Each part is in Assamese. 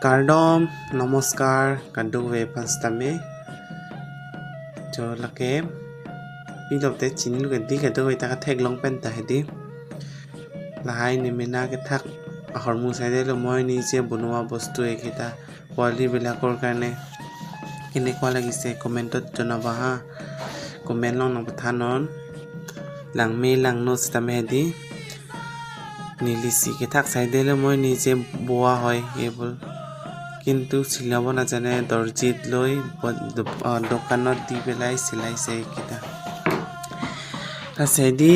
Kardom, namaskar, kandu ve panstame. Jo lake, pilopte chini lu di kado ve ta thek long pen ta hedi. Lahai ni mena ke thak ahormu saide lo moi nije bonua bostu ekita poali bilakor karne কেনেকুৱা লাগিছে কমেন্টত জনাবা হা কমেন্ট লং নপথানন লাংমে লাংনো স্তামেদি নিলিসি কে থাক সাইদেলে মই নিজে বোৱা হয় এইবোৰ কিন্তু চিলাব নাজানে দৰ্জিত লৈ দোকানত দি পেলাই চিলাইছে কিটা আছেদি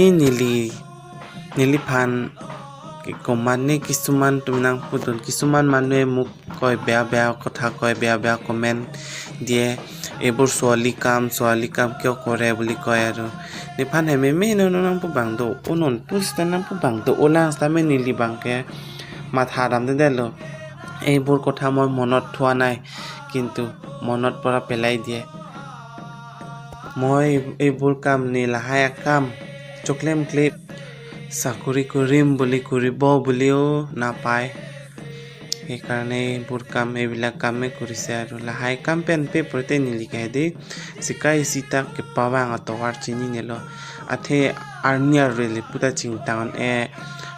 নীলি ফান কমানে কিছুমান তুমনাং পুতুল কিছুমান মানুহে মোক কয় বেয়া কথা কয় বেয়া কমেন্ট দিয়ে এইবোৰ ছোৱালী কাম কিয় কৰে বুলি কয় আৰু নিফান হেমে ননং পু বাংদো ওনন তুস্তানাং পু বাংদো ওলা আস্তামে নীলি বাংকে মাথা দামদে দেলো এইবোৰ কথা মই মনত থোৱা নাই কিন্তু মনত পৰা পেলাই দিয়ে মই এইবোৰ কাম নিলাহাই কাম চকলেম ক্লিপ চাকৰি কৰিম বুলি কৰিব বুলিও নাপায় সেইকাৰণে এইবোৰ কাম এইবিলাক কামে কৰিছে আৰু লাহাই কাম পেন পেপৰতে নিলিখাই দি চিকাই চিতা কে পাৱাং আতৱাৰ চিনি নেলো আথে আৰ্নিয়াৰ ৰেলি পুতা চিংটান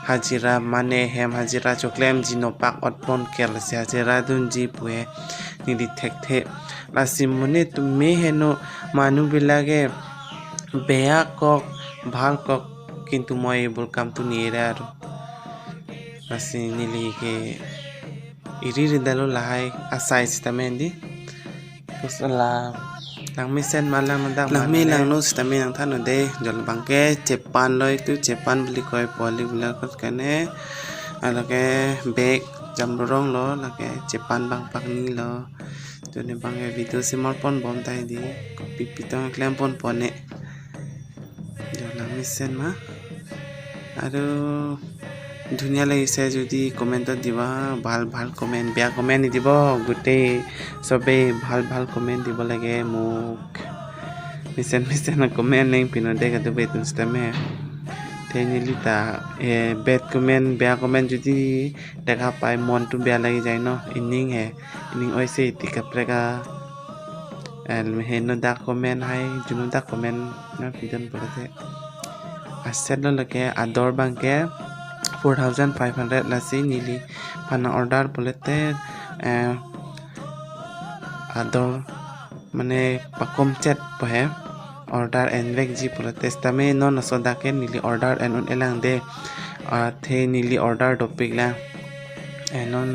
হাজিৰা মানে হেম হাজিৰা চকলেম জিনো পাক অতপন কেলছে হাজিৰা দুনজি পুৱে নিদি থেকথে লাসি মনে তুমি হেনো মানুহ বিলাকে বেয়া কক ভাল কক কিন্তু মই এইবোৰ কামটো নিয়েৰা আৰু lassi নিলিকে iri ridalo lahai asai stamendi kusala langmi sen malang mandak langmi langno stame nang thanu de jol bangke Japan loi tu Japan beli koi poli bula kot kane alake bag jamrong lo lake Japan bang pakni lo jone bangke video simar pon bom tai di kopi pitong klem pon pone jol langmi sen ma aru ধুনীয়া লাগিছে যদি কমেন্টত দিবা ভাল কমেন্ট বেয়া কমেন্ট নিদিব গোটেই সবে ভাল কমেন্ট দিব লাগে মোক মিছেন কমেন্ট নেই পিনতে কাটো বেতনস্তামে থেনিলিতা বেড কমেন্ট বেয়া কমেন্ট যদি দেখা পায় মনটো বেয়া লাগি যায় ন ইনিং ওইছে টিকাপ্রেকা হেনো দা কমেন্ট হাই জুনো দা কমেন্ট না ভিডিঅ পড়তে আসেল লকে আদর Banke 4,500 lasi nili pana order bolete ador mane pakom chat pohe order envek ji bolete stame non asodake nili order enon elang de the nili order topik la enon